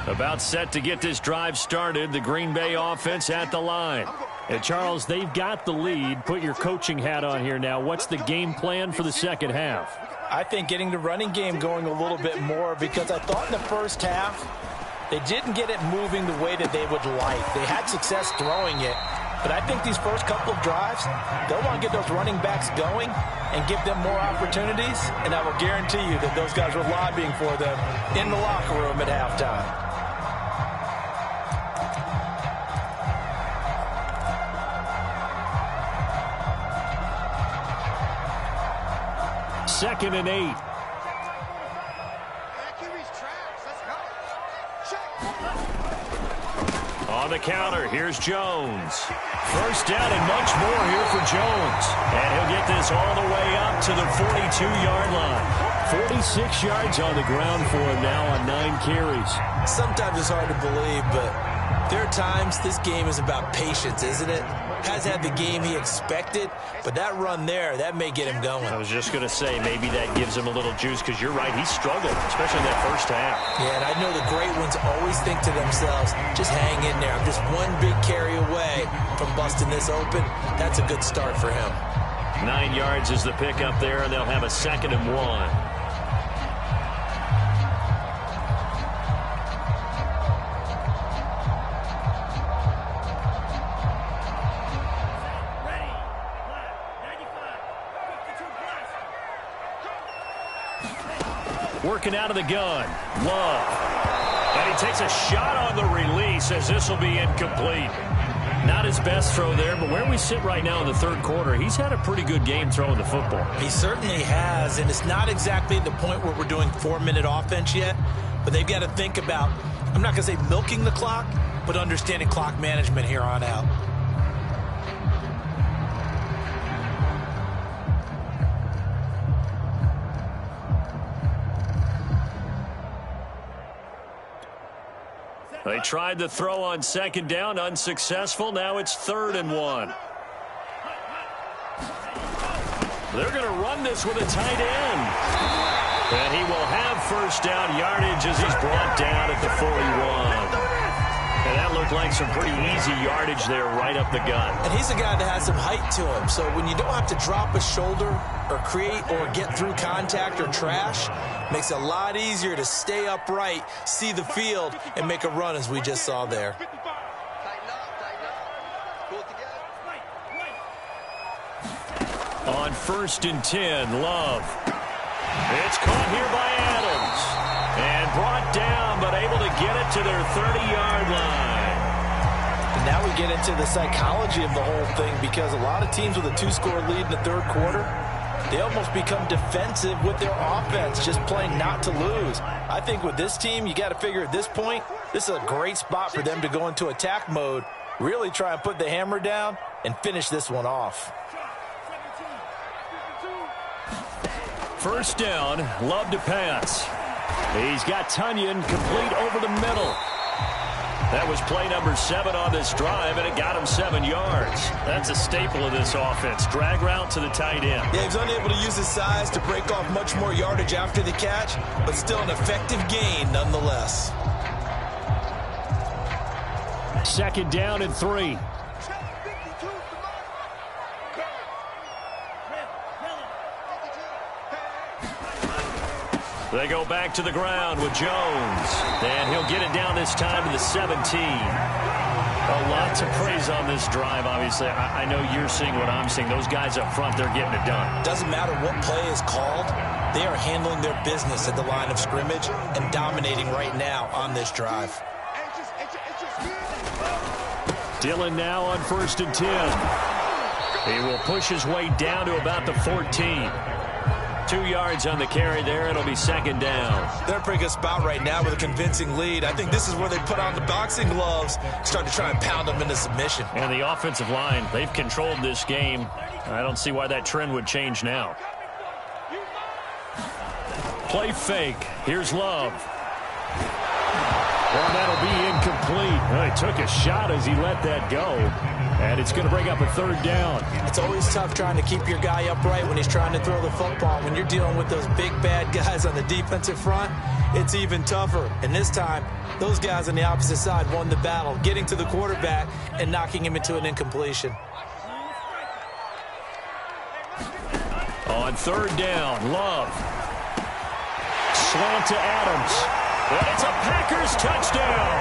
About set to get this drive started. The Green Bay offense at the line. And Charles, they've got the lead. Put your coaching hat on here now. What's the game plan for the second half? I think getting the running game going a little bit more, because I thought in the first half they didn't get it moving the way that they would like. They had success throwing it, but I think these first couple of drives, they'll want to get those running backs going and give them more opportunities, and I will guarantee you that those guys were lobbying for them in the locker room at halftime. Second and 8. On the counter, here's Jones. First down and much more here for Jones. And he'll get this all the way up to the 42-yard line. 46 yards on the ground for him now on 9 carries. Sometimes it's hard to believe, but there are times this game is about patience, isn't it? Has had the game he expected, but that run there, that may get him going. I was just going to say, maybe that gives him a little juice, because you're right, he struggled, especially in that first half. Yeah, and I know the great ones always think to themselves, just hang in there. I'm just one big carry away from busting this open. That's a good start for him. 9 yards is the pickup there, and they'll have a 2nd and 1. Working out of the gun. Love. And he takes a shot on the release, as this will be incomplete. Not his best throw there, but where we sit right now in the third quarter, he's had a pretty good game throwing the football. He certainly has, and it's not exactly the point where we're doing 4-minute offense yet, but they've got to think about, I'm not going to say milking the clock, but understanding clock management here on out. They tried the throw on 2nd down, unsuccessful. Now it's 3rd and 1. They're going to run this with a tight end. And he will have first down yardage as he's brought down at the 41. And that looked like some pretty easy yardage there right up the gut. And he's a guy that has some height to him. So when you don't have to drop a shoulder or create or get through contact or trash, makes it a lot easier to stay upright, see the field, and make a run as we just saw there. On 1st and 10, Love. It's caught here by Adams. And brought down, but able to get it to their 30-yard line. And now we get into the psychology of the whole thing, because a lot of teams with a 2-score lead in the third quarter, they almost become defensive with their offense, just playing not to lose. I think with this team, you got to figure at this point, this is a great spot for them to go into attack mode, really try and put the hammer down and finish this one off. First down, Love to pass. He's got Tunyon complete over the middle. That was play number 7 on this drive, and it got him 7 yards. That's a staple of this offense. Drag route to the tight end. Yeah, he's unable to use his size to break off much more yardage after the catch, but still an effective gain nonetheless. 2nd down and 3. They go back to the ground with Jones. And he'll get it down this time to the 17. A lot to praise on this drive, obviously. I know you're seeing what I'm seeing. Those guys up front, they're getting it done. Doesn't matter what play is called. They are handling their business at the line of scrimmage and dominating right now on this drive. Dillon now on 1st and 10. He will push his way down to about the 14. 2 yards on the carry there. It'll be 2nd down. They're in a pretty good spot right now with a convincing lead. I think this is where they put on the boxing gloves, start to try and pound them into submission. And the offensive line, they've controlled this game. I don't see why that trend would change now. Play fake. Here's Love. Well, that'll be incomplete. Well, he took a shot as he let that go. And it's going to bring up a third down. It's always tough trying to keep your guy upright when he's trying to throw the football. When you're dealing with those big, bad guys on the defensive front, it's even tougher. And this time, those guys on the opposite side won the battle, getting to the quarterback and knocking him into an incompletion. On third down, Love. Slant to Adams. And it's a Packers touchdown.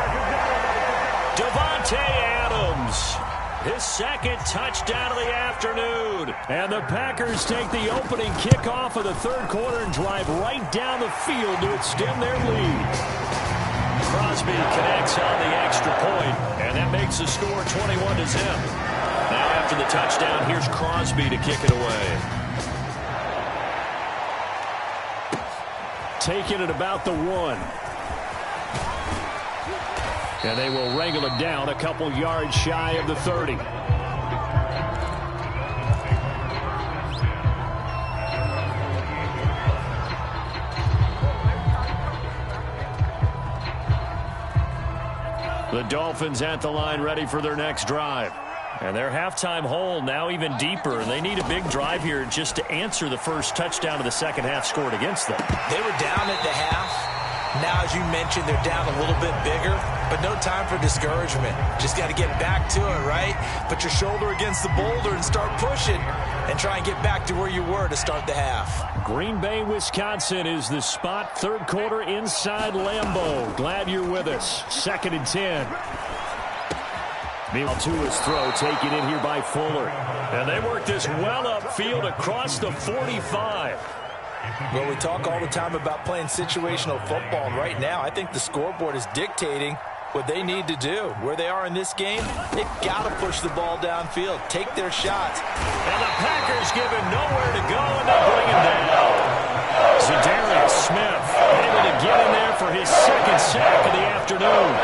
Davante Adams. His second touchdown of the afternoon. And the Packers take the opening kickoff of the third quarter and drive right down the field to extend their lead. Crosby connects on the extra point, and that makes the score 21-0. Now after the touchdown, here's Crosby to kick it away. Taking it about the 1. And they will wrangle it down a couple yards shy of the 30. The Dolphins at the line ready for their next drive. And their halftime hole now even deeper. They need a big drive here just to answer the first touchdown of the second half scored against them. They were down at the half. Now, as you mentioned, they're down a little bit bigger, but no time for discouragement. Just got to get back to it, right? Put your shoulder against the boulder and start pushing and try and get back to where you were to start the half. Green Bay, Wisconsin is the spot. Third quarter inside Lambeau. Glad you're with us. 2nd and 10. Meanwhile, to his throw, taken in here by Fuller. And they work this well upfield across the 45. Well, we talk all the time about playing situational football, and right now I think the scoreboard is dictating what they need to do. Where they are in this game, they've got to push the ball downfield, take their shots. And the Packers give him nowhere to go, and they bring him down. Zadarius Smith able to get in there for his second sack of the afternoon.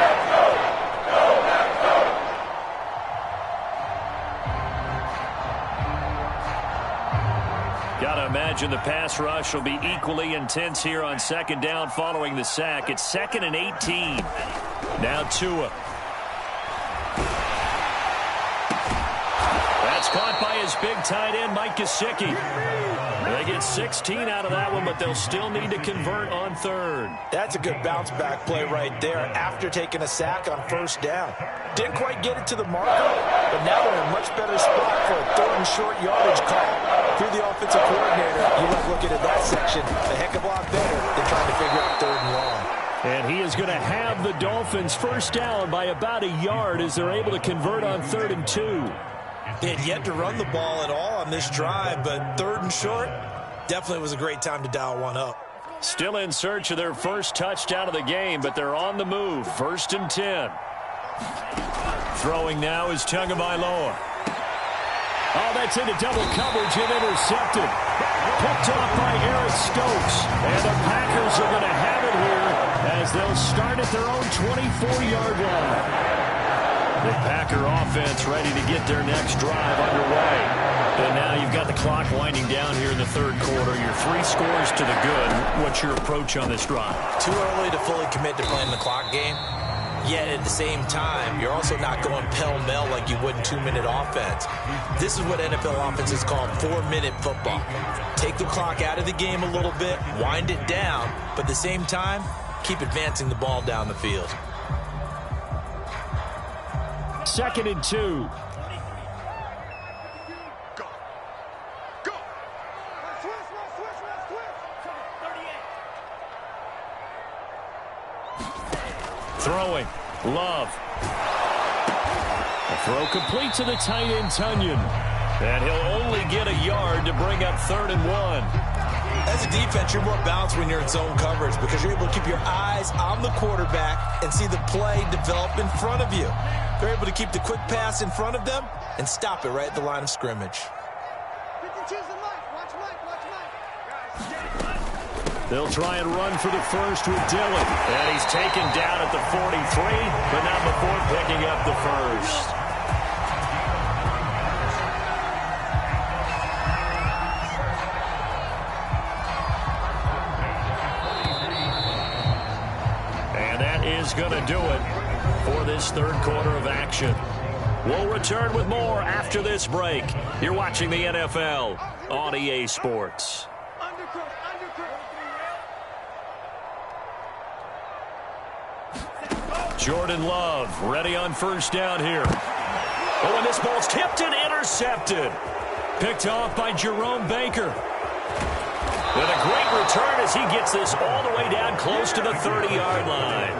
Gotta imagine the pass rush will be equally intense here on second down following the sack. It's 2nd and 18. Now Tua. That's caught by his big tight end, Mike Gesicki. They get 16 out of that one, but they'll still need to convert on third. That's a good bounce back play right there after taking a sack on first down. Didn't quite get it to the marker, but now they're in a much better spot for a third and short yardage call. Through the offensive coordinator, you look looking at that section a heck of a lot better than trying to figure out third and long. And he is going to have the Dolphins first down by about a yard as they're able to convert on 3rd and 2. They had yet to run the ball at all on this drive, but third and short definitely was a great time to dial one up. Still in search of their first touchdown of the game, but they're on the move. 1st and 10. Throwing now is Tagovailoa. Oh, that's into double coverage and intercepted. Picked off by Eric Stokes. And the Packers are going to have it here as they'll start at their own 24-yard line. The Packer offense ready to get their next drive underway. And now you've got the clock winding down here in the third quarter. You're 3 scores to the good. What's your approach on this drive? Too early to fully commit to playing the clock game. Yet at the same time, you're also not going pell-mell like you would in 2-minute offense. This is what NFL offenses call 4-minute football. Take the clock out of the game a little bit, wind it down, but at the same time, keep advancing the ball down the field. 2nd and 2. Throwing. Love. A throw complete to the tight end, Tunyon. And he'll only get a yard to bring up 3rd and 1. As a defense, you're more balanced when you're in zone coverage because you're able to keep your eyes on the quarterback and see the play develop in front of you. They're able to keep the quick pass in front of them and stop it right at the line of scrimmage. They'll try and run for the first with Dillon. And he's taken down at the 43, but not before picking up the first. And that is going to do it for this third quarter of action. We'll return with more after this break. You're watching the NFL on EA Sports. Jordan Love ready on first down here. Oh, and this ball's tipped and intercepted. Picked off by Jerome Baker. With a great return as he gets this all the way down close to the 30-yard line.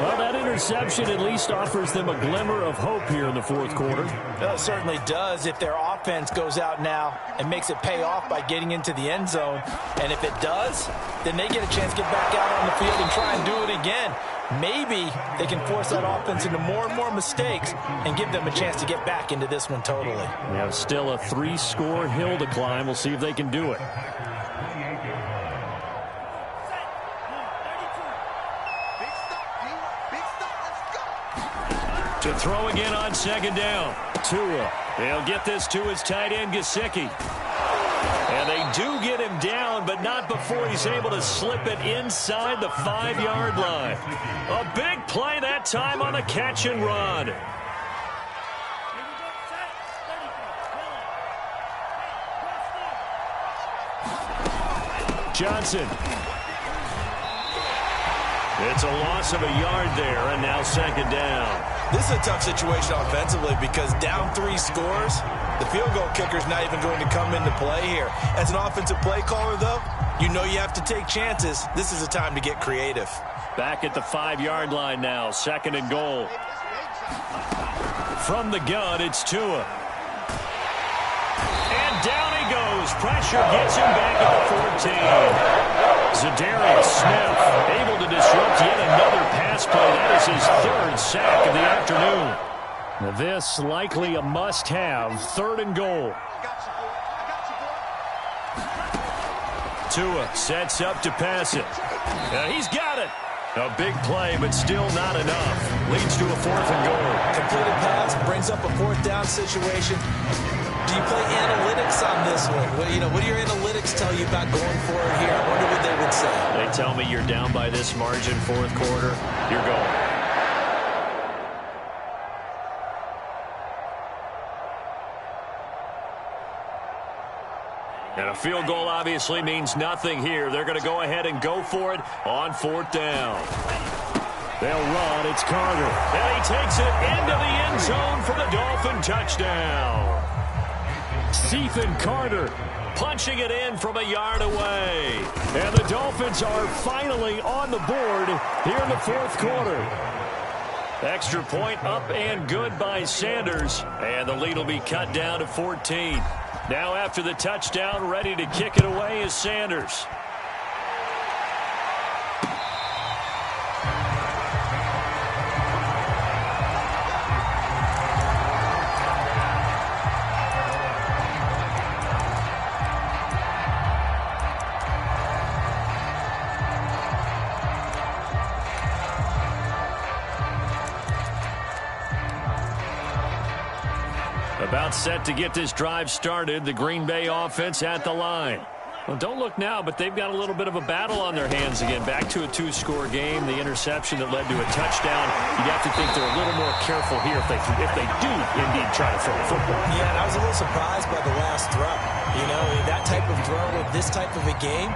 Well, that interception at least offers them a glimmer of hope here in the fourth quarter. It certainly does if their offense goes out now and makes it pay off by getting into the end zone. And if it does, then they get a chance to get back out on the field and try and do it again. Maybe they can force that offense into more and more mistakes and give them a chance to get back into this one totally. We have still a 3-score hill to climb. We'll see if they can do it. To throw again on second down. Tua. They'll get this to his tight end, Gesicki. And they do get him down, but not before he's able to slip it inside the 5-yard line. A big play that time on a catch and run. Johnson. It's a loss of a yard there, and now second down. This is a tough situation offensively because down 3 scores, the field goal kicker's not even going to come into play here. As an offensive play caller, though, you know you have to take chances. This is a time to get creative. Back at the 5-yard line now, second and goal. From the gun, it's Tua. And down he goes. Pressure gets him back at the 14. Zadarius Smith able to disrupt yet another pass play. That is his 3rd sack of the afternoon. Now this likely a must-have, third and goal. Tua sets up to pass it. He's got it. A big play, but still not enough. Leads to a 4th and goal. Completed pass brings up a 4th down situation. Do you play analytics on this one? What do your analytics tell you about going for it here? I wonder what they would say. They tell me you're down by this margin, 4th quarter. You're going. And a field goal obviously means nothing here. They're going to go ahead and go for it on 4th down. They'll run. It's Carter. And he takes it into the end zone for the Dolphin touchdown. Stephen Carter punching it in from a yard away. And the Dolphins are finally on the board here in the 4th quarter. Extra point up and good by Sanders. And the lead will be cut down to 14. Now after the touchdown, ready to kick it away is Sanders. About set to get this drive started. The Green Bay offense at the line. Well, don't look now, but they've got a little bit of a battle on their hands again. Back to a 2-score game. The interception that led to a touchdown. You'd have to think they're a little more careful here if they do indeed try to throw the football. Yeah, and I was a little surprised by the last throw. That type of throw with this type of a game,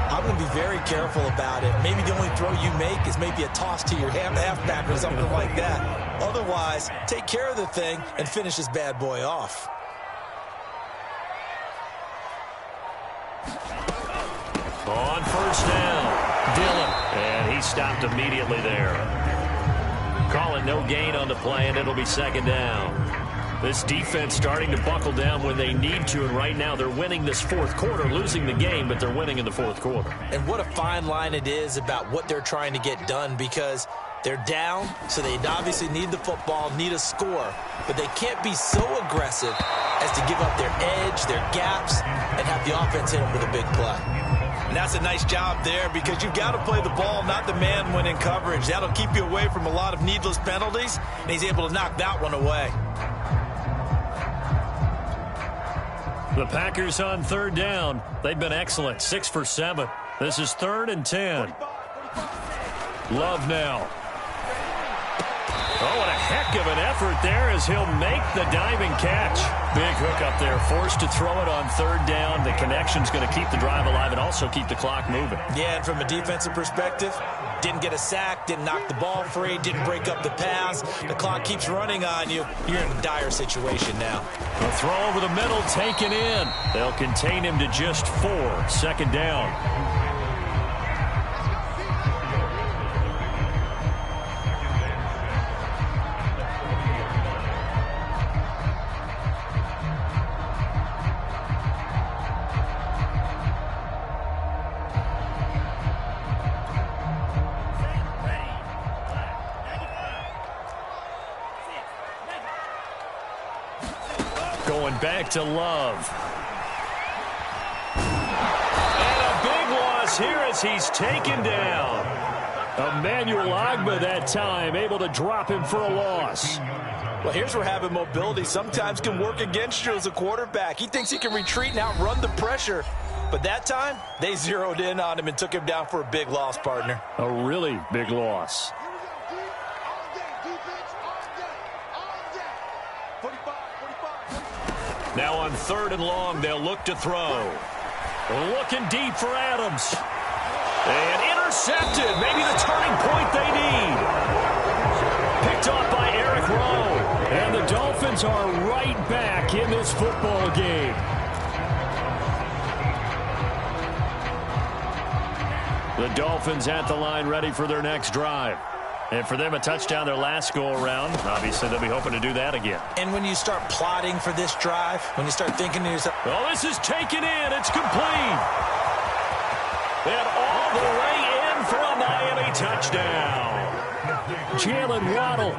I'm going to be very careful about it. Maybe the only throw you make is maybe a toss to your halfback or something like that. Otherwise, take care of the thing and finish this bad boy off. On first down, Dillon. And he stopped immediately there. Call it no gain on the play, and it'll be second down. This defense starting to buckle down when they need to, and right now they're winning this 4th quarter, losing the game, but they're winning in the 4th quarter. And what a fine line it is about what they're trying to get done, because they're down, so they obviously need the football, need a score, but they can't be so aggressive as to give up their edge, their gaps, and have the offense hit them with a big play. And that's a nice job there because you've got to play the ball, not the man when in coverage. That'll keep you away from a lot of needless penalties, and he's able to knock that one away. The Packers on 3rd down. They've been excellent, 6 for 7. This is 3rd and 10. Love now. Oh, and a heck of an effort there as he'll make the diving catch. Big hook up there, forced to throw it on third down. The connection's going to keep the drive alive and also keep the clock moving. Yeah, and from a defensive perspective, didn't get a sack, didn't knock the ball free, didn't break up the pass. The clock keeps running on you. You're in a dire situation now. The throw over the middle taken in. They'll contain him to just 4. Second down. Going back to Love. And a big loss here as he's taken down. Emmanuel Ogbah that time able to drop him for a loss. Well, here's where having mobility sometimes can work against you as a quarterback. He thinks he can retreat and outrun the pressure. But that time, they zeroed in on him and took him down for a big loss, partner. A really big loss. Now on 3rd and long, they'll look to throw. Looking deep for Adams. And intercepted. Maybe the turning point they need. Picked off by Eric Rowe. And the Dolphins are right back in this football game. The Dolphins at the line ready for their next drive. And for them, a touchdown their last go-around. Obviously, they'll be hoping to do that again. And when you start plotting for this drive, when you start thinking to yourself, oh, this is taken in. It's complete. And all the way in for a Miami touchdown. Jalen Waddle,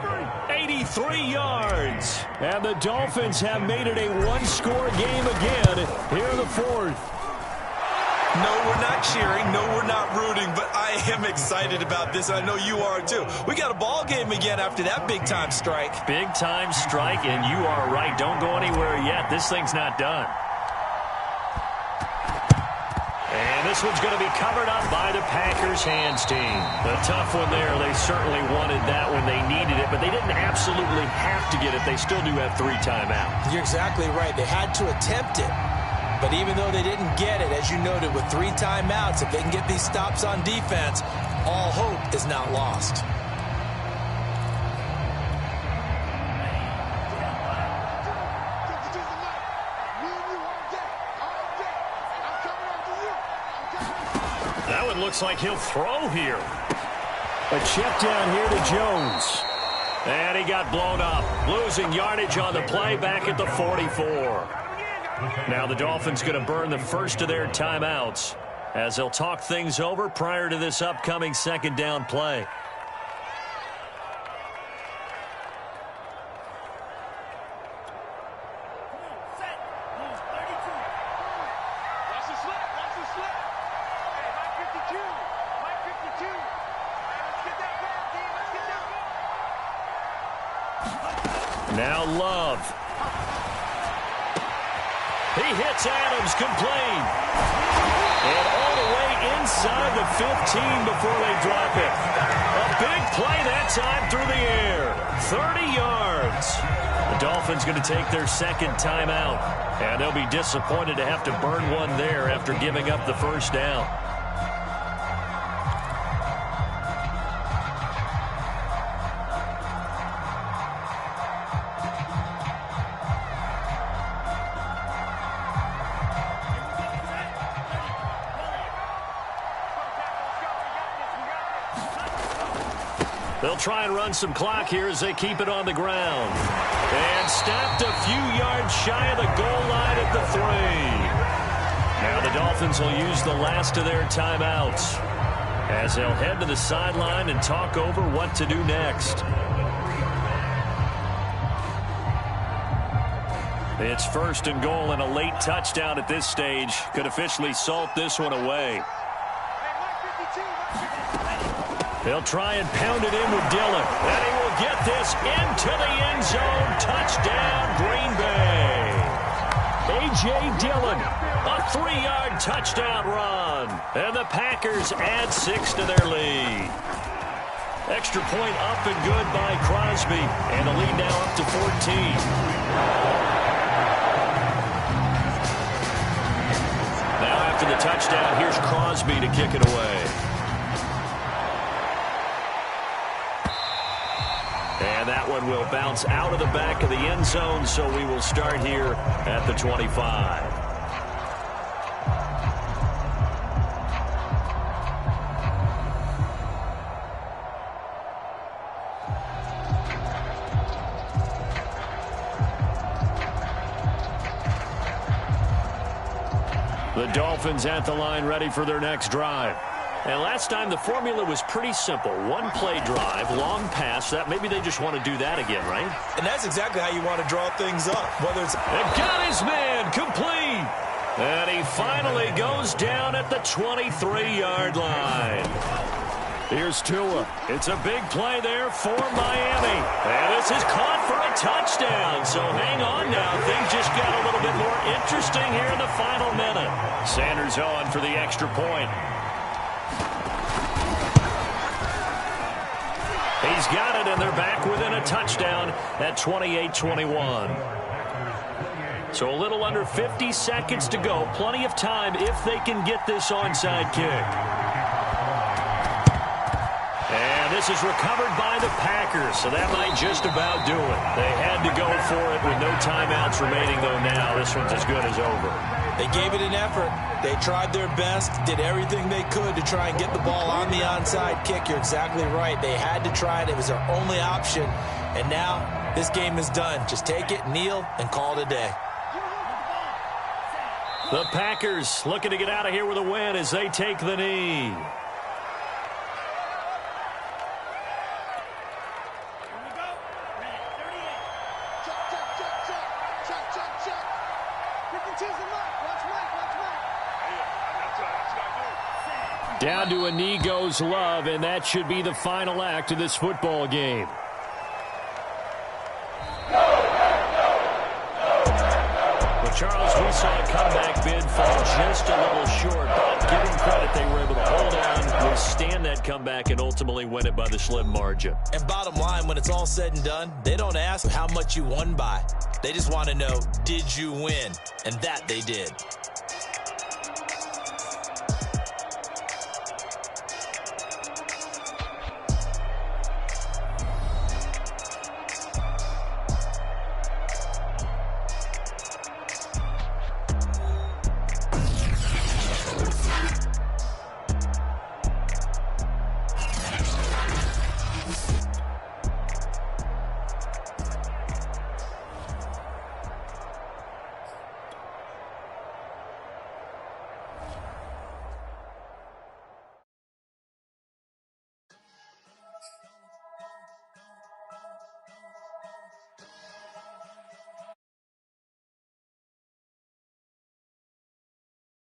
83 yards. And the Dolphins have made it a one-score game again here in the 4th. No, we're not cheering. No, we're not rooting. But I am excited about this. I know you are, too. We got a ball game again after that big-time strike. Big-time strike, and you are right. Don't go anywhere yet. This thing's not done. And this one's going to be covered up by the Packers hands team. A tough one there. They certainly wanted that when they needed it, but they didn't absolutely have to get it. They still do have 3 timeouts. You're exactly right. They had to attempt it. But even though they didn't get it, as you noted, with 3 timeouts, if they can get these stops on defense, all hope is not lost. That one looks like he'll throw here. A check down here to Jones. And he got blown up, losing yardage on the play back at the 44. Now the Dolphins going to burn the first of their timeouts as they'll talk things over prior to this upcoming second down play. Now Love. He hits Adams complete. And all the way inside the 15 before they drop it. A big play that time through the air. 30 yards. The Dolphins going to take their second timeout. And they'll be disappointed to have to burn one there after giving up the first down. They'll try and run some clock here as they keep it on the ground. And stopped a few yards shy of the goal line at the 3. Now the Dolphins will use the last of their timeouts as they'll head to the sideline and talk over what to do next. It's 1st and goal, and a late touchdown at this stage could officially salt this one away. They'll try and pound it in with Dillon. And he will get this into the end zone. Touchdown, Green Bay. A.J. Dillon, a 3-yard touchdown run. And the Packers add 6 to their lead. Extra point up and good by Crosby. And the lead now up to 14. Now after the touchdown, here's Crosby to kick it away. And that one will bounce out of the back of the end zone, so we will start here at the 25. The Dolphins at the line, ready for their next drive. And last time the formula was pretty simple. One play drive, long pass. That maybe they just want to do that again, right? And that's exactly how you want to draw things up. Whether it's and got his man complete. And he finally goes down at the 23-yard line. Here's Tua. It's a big play there for Miami. And this is caught for a touchdown. So hang on now. Things just got a little bit more interesting here in the final minute. Sanders on for the extra point. He's got it, and they're back within a touchdown at 28-21. So a little under 50 seconds to go. Plenty of time if they can get this onside kick. And this is recovered by the Packers, so that might just about do it. They had to go for it with no timeouts remaining, though now this one's as good as over. They gave it an effort. They tried their best, did everything they could to try and get the ball on the onside kick. You're exactly right. They had to try it. It was their only option. And now this game is done. Just take it, kneel, and call it a day. The Packers looking to get out of here with a win as they take the knee. Down to a knee goes Love, and that should be the final act of this football game. Well, Charles, we saw a comeback bid fall just a little short, but give them credit, they were able to hold on, withstand that comeback, and ultimately win it by the slim margin. And bottom line, when it's all said and done, they don't ask how much you won by. They just want to know, did you win? And that they did.